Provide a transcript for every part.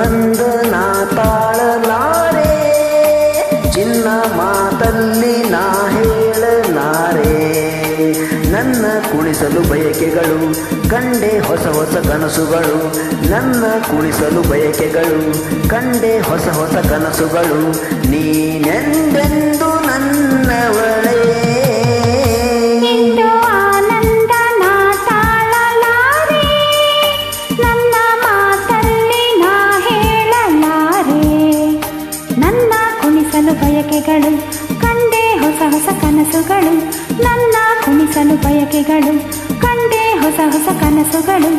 ಆನಂದ ನಾ ತಾಳಲಾರೆ, ಚಿನ್ನ ಮಾತಲ್ಲಿ ನಾ ಹೇಳಲಾರೆ. ನನ್ನ ಕುಣಿಸಲು ಬಯಕೆಗಳು ಕಂಡೆ ಹೊಸ ಹೊಸ ಕನಸುಗಳು, ನನ್ನ ಕುಣಿಸಲು ಬಯಕೆಗಳು ಕಂಡೆ ಹೊಸ ಹೊಸ ಕನಸುಗಳು. ನೀನೆಂದೆಂದು ನನ್ನವಳೇ, ಇಂದು ಆನಂದ ನಾ ತಾಳಲಾರೆ, ನನ್ನ ಮಾತಲ್ಲಿ ನಾ ಹೇಳಲಾರೆ. ನನ್ನ ಕುಣಿಸಲು ಬಯಕೆಗಳು ಕಂಡೆ ಹೊಸ ಹೊಸ ಕನಸುಗಳು, ನನ್ನ ಕುಣಿಸಲು ಬಯಕೆಗಳು ಕಂಡೆ ಹೊಸ ಹೊಸ ಕನಸುಗಳು.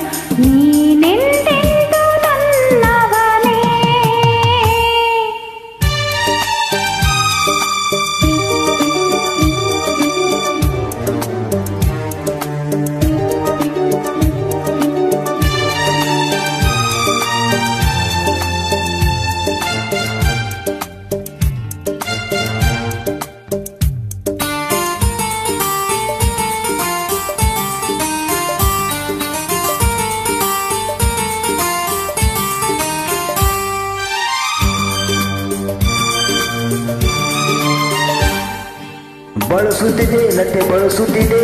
ನೀನೆಂದೆಂದು ನನ್ನವನೇ. ಬಳಸುತ್ತಿದೆ ಲತೆ ಬಳಸುತ್ತಿದೆ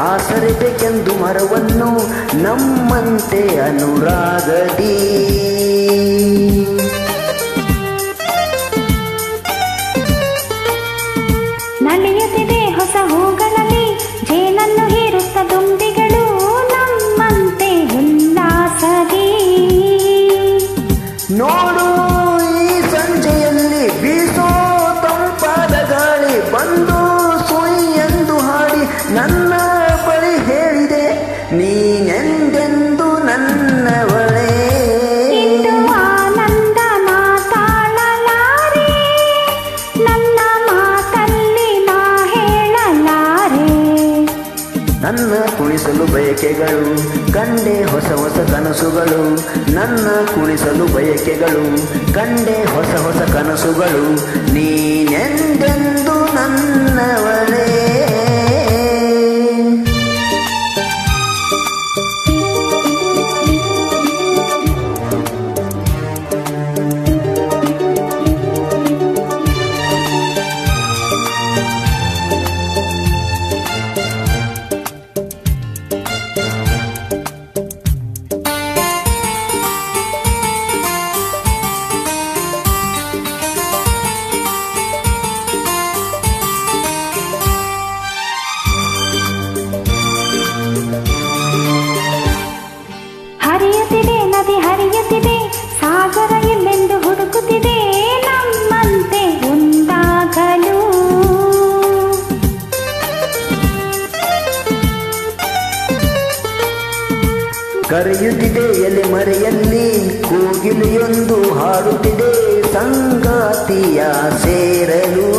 ಆಸರೆ ಬೇಕೆಂದು ಮರವನ್ನು ನಮ್ಮಂತೆ ಅನುರಾಗದಿ. ನಲಿಯುತ್ತಿದೆ ಹೊಸ ಹೂಗಳಲ್ಲಿ ಜೇನನ್ನು ಹೀರುತ್ತ ದುಂಬಿಗಳು ನಮ್ಮಂತೆ ಉಲ್ಲಾಸದಿ. ನೋಡು ಈ ಸಂಜೆಯಲ್ಲಿ ಬೀಸೋ ತಂಪಾದ ಗಾಳಿ ಬಂದು ಸುಯ್ ಎಂದು ಹಾಡಿ ನನ್ನ ಬಳಿ ಹೇಳಿದೆ, ನೀನೆಂದೆಂದು ನನ್ನವಳೇ. ಇಂದು ಆನಂದ ನಾ ತಾಳಲಾರೆ, ನನ್ನ ಮಾತಲ್ಲಿ ನಾ ಹೇಳಲಾರೆ. ನನ್ನ ಕುಣಿಸಲು ಬಯಕೆಗಳು ಕಂಡೆ ಹೊಸ ಹೊಸ ಕನಸುಗಳು, ನನ್ನ ಕುಣಿಸಲು ಬಯಕೆಗಳು ಕಂಡೆ ಹೊಸ ಹೊಸ ಕನಸುಗಳು. ನೀನೆಂದೆಂದು ನನ್ನವಳೇ. ಹರಿಯುತ್ತಿದೆ ನದಿ ಹರಿಯುತ್ತಿದೆ ಸಾಗರ ಎಲ್ಲೆಂದು ಹುಡುಕುತ್ತಿದೆ ನಮ್ಮಂತೆ ಒಂದಾಗಲು. ಕರೆಯುತ್ತಿದೆ ಎಲೆ ಮರೆಯಲ್ಲಿ ಕೋಗಿಲೆಯೊಂದು ಹಾಡುತ್ತಿದೆ ಸಂಗಾತಿಯ ಸೇರಲು.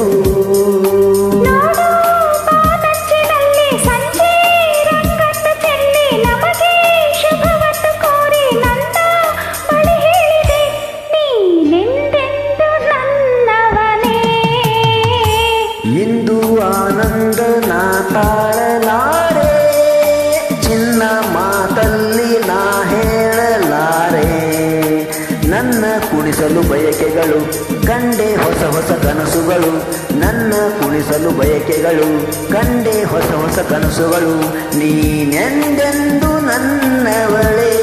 ಇಂದು ಆನಂದ ನಾ ತಾಳಲಾರೆ, ಚಿನ್ನ ಮಾತಲ್ಲಿ ನಾ ಹೇಳಲಾರೆ. ನನ್ನ ಕುಣಿಸಲು ಬಯಕೆಗಳು ಕಂಡೆ ಹೊಸ ಹೊಸ ಕನಸುಗಳು, ನನ್ನ ಕುಣಿಸಲು ಬಯಕೆಗಳು ಕಂಡೆ ಹೊಸ ಹೊಸ ಕನಸುಗಳು. ನೀನೆಂದೆಂದು ನನ್ನವಳೇ.